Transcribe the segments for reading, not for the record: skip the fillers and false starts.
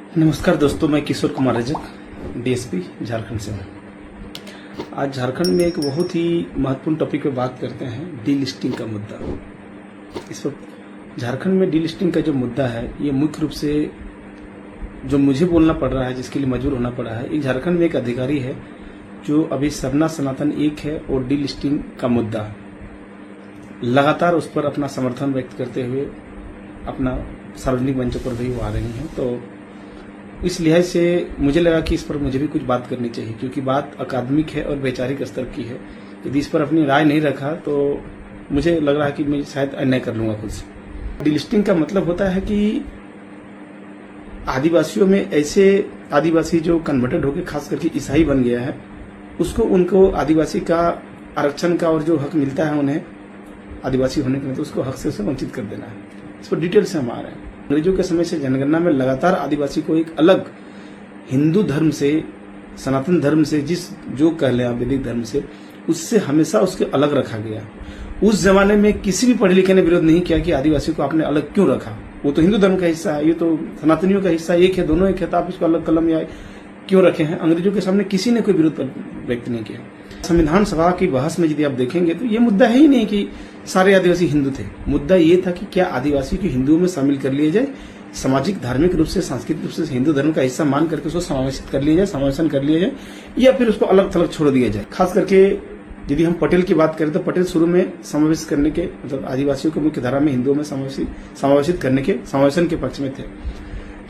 नमस्कार दोस्तों, मैं किशोर कुमार रजक, डीएसपी झारखंड से हूँ। आज झारखंड में एक बहुत ही महत्वपूर्ण टॉपिक पे बात करते हैं, डीलिस्टिंग का मुद्दा। इस वक्त झारखंड में डीलिस्टिंग का जो मुद्दा है, ये मुख्य रूप से जो मुझे बोलना पड़ रहा है, जिसके लिए मजबूर होना पड़ा है। एक झारखंड में एक अधिकारी है जो अभी सरना सनातन एक है और डीलिस्टिंग का मुद्दा लगातार उस पर अपना समर्थन व्यक्त करते हुए अपना सार्वजनिक मंचों पर भी वो आ रही हैं। तो इस लिहाज से मुझे लगा कि इस पर मुझे भी कुछ बात करनी चाहिए, क्योंकि बात अकादमिक है और वैचारिक स्तर की है। यदि इस पर अपनी राय नहीं रखा तो मुझे लग रहा है कि मैं शायद अन्याय कर लूंगा खुद से। डीलिस्टिंग का मतलब होता है कि आदिवासियों में ऐसे आदिवासी जो कन्वर्टेड होकर खास करके ईसाई बन गया है, उसको उनको आदिवासी का आरक्षण का और जो हक मिलता है उन्हें आदिवासी होने के लिए, तो उसको हक से वंचित कर देना है। इस पर डिटेल से हम आ रहे हैं। अंग्रेजों के समय से जनगणना में लगातार आदिवासी को एक अलग हिंदू धर्म से, सनातन धर्म से, जो कह लें आप वैदिक धर्म से, उससे हमेशा उसके अलग रखा गया। उस जमाने में किसी भी पढ़े लिखे ने विरोध नहीं किया कि आदिवासी को आपने अलग क्यों रखा, वो तो हिंदू धर्म का हिस्सा है, ये तो सनातनियों का हिस्सा एक है, दोनों एक है, तो आप इसको अलग कलम या क्यों रखे हैं। अंग्रेजों के सामने किसी ने कोई विरोध व्यक्त नहीं किया। संविधान सभा की बहस में यदि आप देखेंगे तो ये मुद्दा है ही नहीं कि सारे आदिवासी हिंदू थे। मुद्दा ये था कि क्या आदिवासी को हिंदुओं में शामिल कर लिया जाए, सामाजिक, धार्मिक रूप से, सांस्कृतिक रूप से हिंदू धर्म का हिस्सा मान करके उसको समावेशित कर लिया जाए, समावेशन कर लिया जाए, या फिर उसको अलग थलग छोड़ दिया जाए। खास करके यदि हम पटेल की बात करें तो पटेल शुरू में समावेश करने के, मतलब आदिवासियों को मुख्य धारा में हिंदुओं में समावेशित करने के, समावेशन के पक्ष में थे।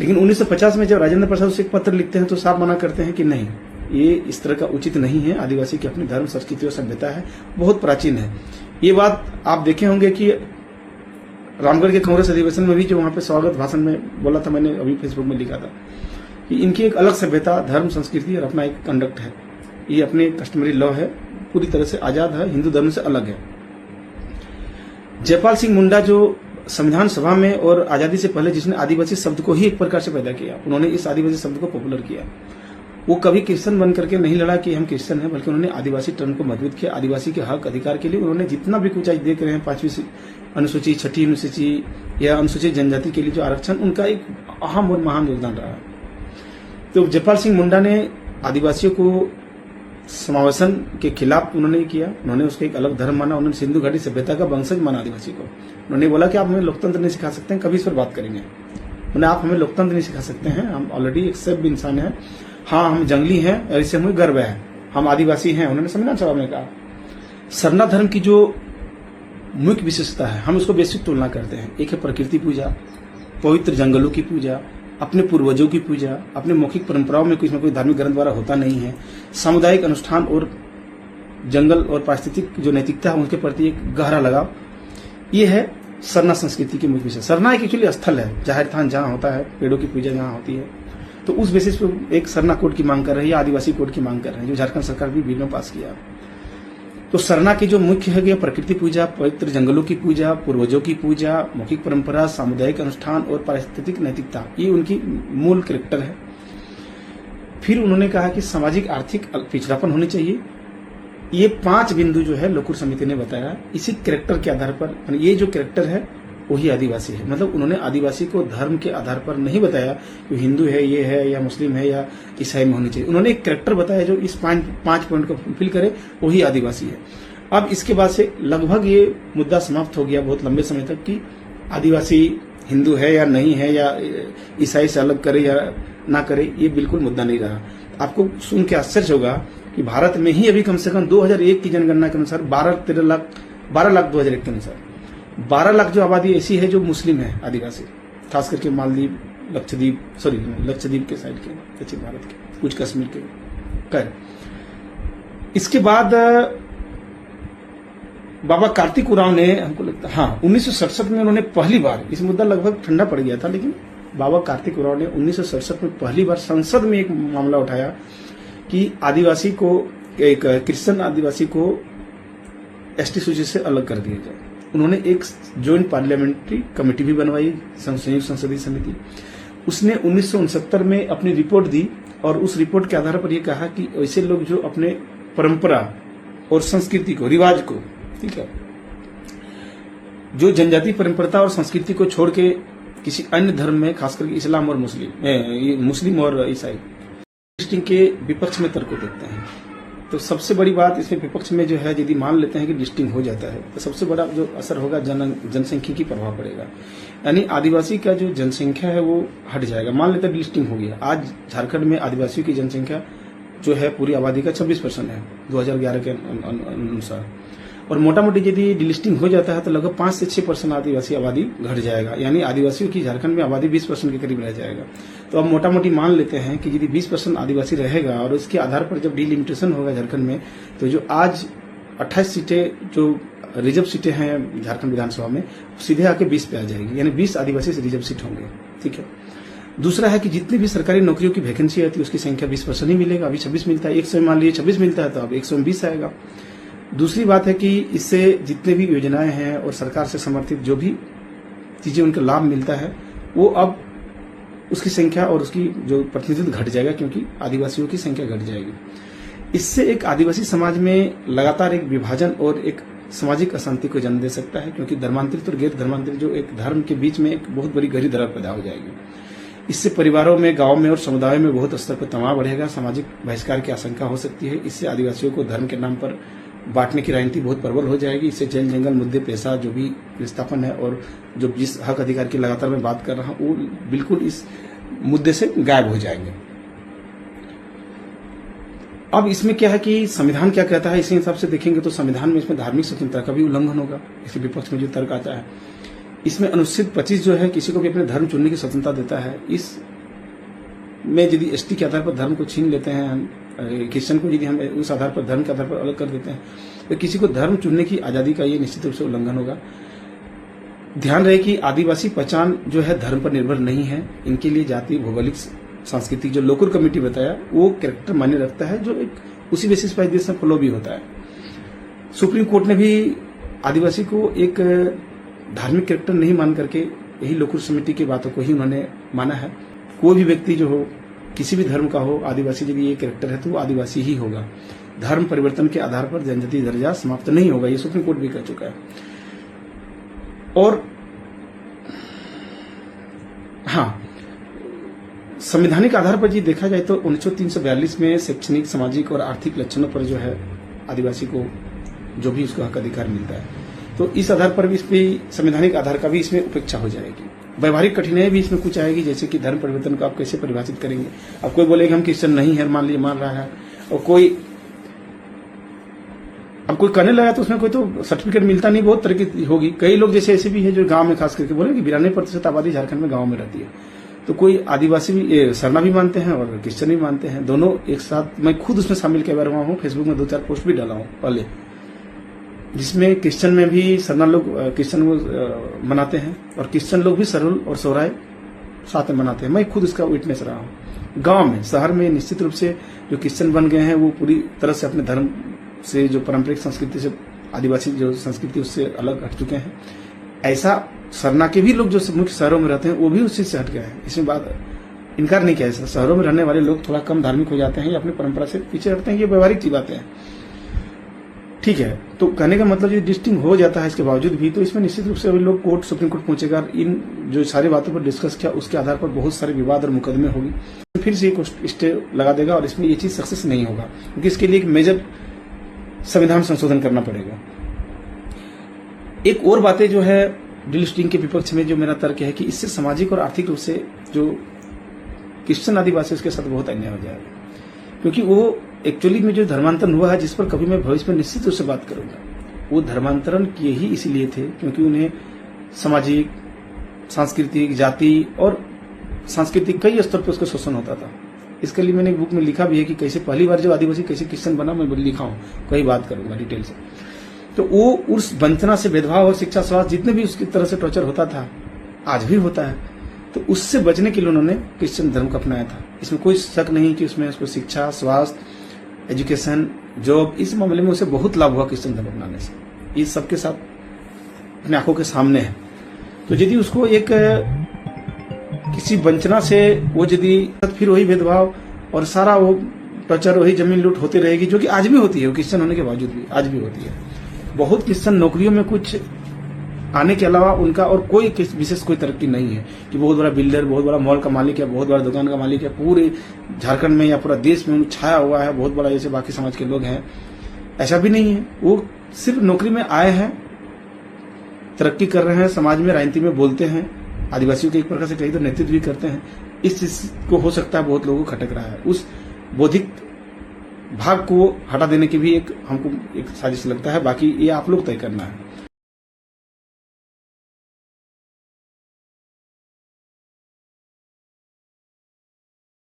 लेकिन 1950 में जब राजेंद्र प्रसाद उसे एक पत्र लिखते हैं तो साफ मना करते हैं कि नहीं, ये इस तरह का उचित नहीं है। आदिवासी की अपनी धर्म, संस्कृति और सभ्यता है, बहुत प्राचीन है। ये बात आप देखे होंगे कि रामगढ़ के कांग्रेस अधिवेशन में भी जो वहां पे स्वागत भाषण में बोला था, मैंने अभी फेसबुक में लिखा था कि इनकी एक अलग सभ्यता, धर्म, संस्कृति और अपना एक कंडक्ट है। ये अपने कस्टमरी लॉ है, पूरी तरह से आजाद है, हिंदू धर्म से अलग है। जयपाल सिंह मुंडा जो संविधान सभा में और आजादी से पहले जिसने आदिवासी शब्द को ही एक प्रकार से पैदा किया, उन्होंने इस आदिवासी शब्द को पॉपुलर किया। वो कभी क्रिश्चियन बन करके नहीं लड़ा कि हम क्रिश्चियन हैं, बल्कि उन्होंने आदिवासी टर्म को मजबूत किया। आदिवासी के हक अधिकार के लिए उन्होंने जितना भी कुछ आज देख रहे हैं, 5वीं अनुसूची, 6ठी अनुसूची या अनुसूचित जनजाति के लिए जो आरक्षण, उनका एक अहम और महान योगदान रहा है। तो जयपाल सिंह मुंडा ने आदिवासियों को समावेशन के खिलाफ उन्होंने किया। उन्होंने उसको एक अलग धर्म माना, उन्होंने सिंधु घाटी सभ्यता का वंशज माना आदिवासी को। उन्होंने बोला कि आप हमें लोकतंत्र नहीं सिखा सकते हैं, कभी इस पर बात करेंगे। उन्होंने आप हमें लोकतंत्र नहीं सिखा सकते हैं, हम ऑलरेडी एक सभ्य इंसान हैं। हाँ, हम जंगली हैं और इससे हमें गर्व है, हम आदिवासी हैं, उन्होंने संविधान सभा में कहा। सरना धर्म की जो मुख्य विशेषता है, हम उसको वैश्विक तुलना करते हैं। एक है प्रकृति पूजा, पवित्र जंगलों की पूजा, अपने पूर्वजों की पूजा, अपने मौखिक परंपराओं में कुछ न कुछ धार्मिक ग्रंथ द्वारा होता नहीं है, सामुदायिक अनुष्ठान और जंगल और पारिस्थितिक जो नैतिकता है उनके प्रति एक गहरा लगाव। ये है सरना संस्कृति की मुख्य विषय। सरना एक एक्चुअली स्थल है, जाहिर थान जहाँ होता है, पेड़ों की पूजा जहाँ होती है। तो उस बेसिस पे एक सरना कोड की मांग कर रहे हैं या आदिवासी कोड की मांग कर रहे हैं, जो झारखंड सरकार भी बिल में पास किया। तो सरना की जो मुख्य है प्रकृति पूजा, पवित्र जंगलों की पूजा, पूर्वजों की पूजा, मौखिक परंपरा, सामुदायिक अनुष्ठान और पारिस्थितिक नैतिकता, ये उनकी मूल कैरेक्टर है। फिर उन्होंने कहा कि सामाजिक आर्थिक पिछड़ापन होनी चाहिए। ये 5 बिंदु जो है लोकुर समिति ने बताया, इसी कैरेक्टर के आधार पर, ये जो कैरेक्टर है वही आदिवासी है। मतलब उन्होंने आदिवासी को धर्म के आधार पर नहीं बताया कि हिंदू है, ये है, या मुस्लिम है, या ईसाई में होनी चाहिए। उन्होंने एक कैरेक्टर बताया जो इस 5 पॉइंट को फुलफिल करे, वही आदिवासी है। अब इसके बाद से लगभग ये मुद्दा समाप्त हो गया बहुत लंबे समय तक कि आदिवासी हिंदू है या नहीं है, या ईसाई से अलग करे या ना करे, ये बिल्कुल मुद्दा नहीं रहा। आपको सुन के आश्चर्य होगा कि भारत में ही अभी कम से कम 2001 की जनगणना के अनुसार 12 लाख 2001 के अनुसार 12 लाख जो आबादी ऐसी है जो मुस्लिम है, आदिवासी, खास करके मालदीव, लक्षद्वीप के साइड के, दक्षिण भारत के, कुछ कश्मीर के कर। इसके बाद बाबा कार्तिक उरांव ने, हमको लगता हाँ 1967 में उन्होंने पहली बार, इस मुद्दा लगभग ठंडा पड़ गया था, लेकिन बाबा कार्तिक उरांव ने 1967 में पहली बार संसद में एक मामला उठाया कि आदिवासी को, एक क्रिश्चियन आदिवासी को एसटी सूची से अलग कर दिया जाए। उन्होंने एक ज्वाइंट पार्लियामेंट्री कमेटी भी बनवाई, संयुक्त संसदीय समिति। उसने 1969 में अपनी रिपोर्ट दी और उस रिपोर्ट के आधार पर यह कहा कि ऐसे लोग जो अपने परंपरा और संस्कृति को, रिवाज को, ठीक है, जो जनजाति परंपरा और संस्कृति को छोड़ के किसी अन्य धर्म में, खास करके इस्लाम और मुस्लिम और ईसाई डिलिस्टिंग के विपक्ष में तर्क देते हैं। तो सबसे बड़ी बात इसमें विपक्ष में जो है, यदि मान लेते हैं कि डिलिस्टिंग हो जाता है तो सबसे बड़ा जो असर होगा जनसंख्या की प्रभाव पड़ेगा, यानी आदिवासी का जो जनसंख्या है वो हट जाएगा। मान लेते हैं डिलिस्टिंग हो गया, आज झारखंड में आदिवासियों की जनसंख्या जो है पूरी आबादी का 26% है 2011 के अनुसार, और मोटा मोटी यदि डिलिस्टिंग हो जाता है तो लगभग 5 से 6% आदिवासी आबादी घट जाएगा, यानी आदिवासियों की झारखंड में आबादी 20% के करीब रह जाएगा। तो अब मोटा मोटी मान लेते हैं कि यदि 20% आदिवासी रहेगा और उसके आधार पर जब डिलिमिटेशन होगा झारखंड में, तो जो आज 28 सीटें जो रिजर्व सीटें हैं झारखंड विधानसभा में, सीधे आके 20 पे आ जाएगी, यानी 20 आदिवासी से रिजर्व सीट होंगे। ठीक है। दूसरा है कि जितनी भी सरकारी नौकरियों की वैकेंसी आती है उसकी संख्या 20% ही मिलेगा। अभी 26 मिलता है, 100 मान लीजिए 26 मिलता है तो अब 120 आएगा। दूसरी बात है कि इससे जितने भी योजनाएं हैं और सरकार से समर्थित जो भी चीजें उनका लाभ मिलता है वो अब उसकी संख्या और उसकी जो प्रतिनिधित्व घट जाएगा, क्योंकि आदिवासियों की संख्या घट जाएगी। इससे एक आदिवासी समाज में लगातार एक विभाजन और एक सामाजिक अशांति को जन्म दे सकता है, क्योंकि धर्मांतरित और गैर धर्मांतरित जो एक धर्म के बीच में एक बहुत बड़ी गहरी दरार पैदा हो जाएगी। इससे परिवारों में, गांव में और समुदायों में बहुत स्तर पर तनाव बढ़ेगा, सामाजिक बहिष्कार की आशंका हो सकती है। इससे आदिवासियों को धर्म के नाम पर बांटने की राजनीति बहुत प्रबल हो जाएगी। इससे जल जंगल मुद्दे, पैसा जो भी विस्थापन है और जो जिस हक अधिकार की लगातार मैं बात कर रहा हूं वो बिल्कुल इस मुद्दे से गायब हो जाएंगे। अब इसमें क्या है कि संविधान क्या कहता है, इसी हिसाब से देखेंगे तो संविधान में इसमें धार्मिक स्वतंत्रता का भी उल्लंघन होगा। इसके विपक्ष में जो तर्क आता है, इसमें अनुच्छेद 25 जो है किसी को भी अपने धर्म चुनने की स्वतंत्रता देता है। इस में यदि एसटी के आधार पर धर्म को छीन लेते हैं, क्रिश्चियन को यदि हम उस आधार पर, धर्म के आधार पर अलग कर देते हैं, तो किसी को धर्म चुनने की आजादी का ये निश्चित रूप से उल्लंघन होगा। ध्यान रहे कि आदिवासी पहचान जो है धर्म पर निर्भर नहीं है। इनके लिए जाति, भौगोलिक, सांस्कृतिक जो लोकल कमेटी बताया वो कैरेक्टर मान्य रखता है, जो एक उसी बेसिस पर देश में फ्लो भी होता है। सुप्रीम कोर्ट ने भी आदिवासी को एक धार्मिक कैरेक्टर नहीं मान करके यही लोकल कमेटी की बातों को ही उन्होंने माना है। कोई भी व्यक्ति जो हो, किसी भी धर्म का हो, आदिवासी यदि ये कैरेक्टर है तो वो आदिवासी ही होगा। धर्म परिवर्तन के आधार पर जनजातीय दर्जा समाप्त नहीं होगा, ये सुप्रीम कोर्ट भी कह चुका है। और हाँ, संवैधानिक आधार पर यदि देखा जाए तो 1942 में शैक्षणिक, सामाजिक और आर्थिक लक्षणों पर जो है आदिवासी को जो भी उसको हक अधिकार मिलता है, तो इस आधार पर भी इसमें संवैधानिक आधार का भी इसमें उपेक्षा हो जाएगी। व्यवहारिक कठिनाई भी इसमें कुछ आएगी, जैसे कि धर्म परिवर्तन को आप कैसे परिभाषित करेंगे। अब कोई बोलेगा हम क्रिश्चियन नहीं है, मान रहा है, और कोई करने लगा तो उसमें कोई तो सर्टिफिकेट मिलता नहीं, बहुत तरह की होगी। कई लोग जैसे ऐसे भी है जो गांव में खास करके बोले कि 92% आबादी झारखंड में गांव में रहती है, तो कोई आदिवासी भी सरना भी मानते हैं और क्रिश्चियन भी मानते हैं, दोनों एक साथ। मैं खुद उसमें शामिल किया हुआ हूँ, फेसबुक में 2-4 पोस्ट भी डाला हूँ पहले, जिसमें क्रिश्चियन में भी सरना लोग क्रिश्चियन मनाते हैं और क्रिश्चियन लोग भी सरुल और सोहराय साथ में मनाते हैं। मैं खुद उसका विटनेस रहा हूँ। गांव में, शहर में निश्चित रूप से जो क्रिश्चियन बन गए हैं वो पूरी तरह से अपने धर्म से, जो पारंपरिक संस्कृति से, आदिवासी जो संस्कृति उससे अलग हट चुके हैं। ऐसा सरना के भी लोग जो मुख्य शहरों में रहते हैं वो भी उस चीज से हट गए हैं। इसमें बात इनकार नहीं किया। शहरों में रहने वाले लोग थोड़ा कम धार्मिक हो जाते हैं या अपनी परंपरा से पीछे हटते हैं, ये व्यवहारिक सी बातें हैं। ठीक है, तो कहने का मतलब ये डिस्टिंग हो जाता है इसके बावजूद भी, तो इसमें निश्चित रूप से अभी लोग कोर्ट, सुप्रीम कोर्ट पहुंचेगा। इन जो सारी बातों पर डिस्कस किया उसके आधार पर बहुत सारे विवाद और मुकदमे होगी, फिर से स्टे लगा देगा और इसमें ये चीज सक्सेस नहीं होगा, क्योंकि इसके लिए एक मेजर संविधान संशोधन करना पड़ेगा। एक और बातें जो है डिलिस्टिंग के विपक्ष में जो मेरा तर्क है कि इससे सामाजिक और आर्थिक रूप से जो क्रिश्चियन आदिवासी उसके साथ बहुत अन्याय हो जाएगा, क्योंकि वो एक्चुअली में जो धर्मांतरण हुआ है, जिस पर कभी मैं भविष्य में निश्चित रूप से बात करूंगा, वो धर्मांतरण किए ही इसीलिए थे क्योंकि उन्हें सामाजिक, सांस्कृतिक, जाति और सांस्कृतिक कई स्तर पर उसका शोषण होता था। इसके लिए मैंने एक बुक में लिखा भी है कि कैसे पहली बार जब आदिवासी कैसे क्रिश्चियन बना, मैं लिखा हूँ, कई बात करूंगा डिटेल से। तो वो उस वंचना से, भेदभाव और शिक्षा, स्वास्थ्य जितने भी उसकी तरह से टॉर्चर होता था, आज भी होता है, तो उससे बचने के लिए उन्होंने क्रिश्चियन धर्म को अपनाया था। इसमें कोई शक नहीं कि उसमें उसको शिक्षा, स्वास्थ्य, एजुकेशन, जॉब, इस मामले में उसे बहुत लाभ हुआ क्रिश्चियन धर्म अपनाने से। ये सबके साथ अपने आंखों के सामने है। तो यदि उसको एक किसी वंचना से वो यदि फिर वही भेदभाव और सारा वो टॉर्चर, वही जमीन लूट होती रहेगी, जो कि आज भी होती है, क्रिश्चियन होने के बावजूद भी आज भी होती है। बहुत क्रिश्चियन नौकरियों में कुछ आने के अलावा उनका और कोई विशेष कोई तरक्की नहीं है कि बहुत बड़ा बिल्डर, बहुत बड़ा मॉल का मालिक है, बहुत बड़ा दुकान का मालिक है, पूरे झारखंड में या पूरा देश में छाया हुआ है, बहुत बड़ा जैसे बाकी समाज के लोग हैं। ऐसा भी नहीं है, वो सिर्फ नौकरी में आए हैं, तरक्की कर रहे हैं, समाज में राजनीति में बोलते हैं, आदिवासियों के एक प्रकार से कहीं तो नेतृत्व भी करते हैं। इस चीज को हो सकता है बहुत लोगों को खटक रहा है। उस बौद्धिक भाग को हटा देने की भी एक हमको एक साजिश लगता है। बाकी ये आप लोग तय करना है।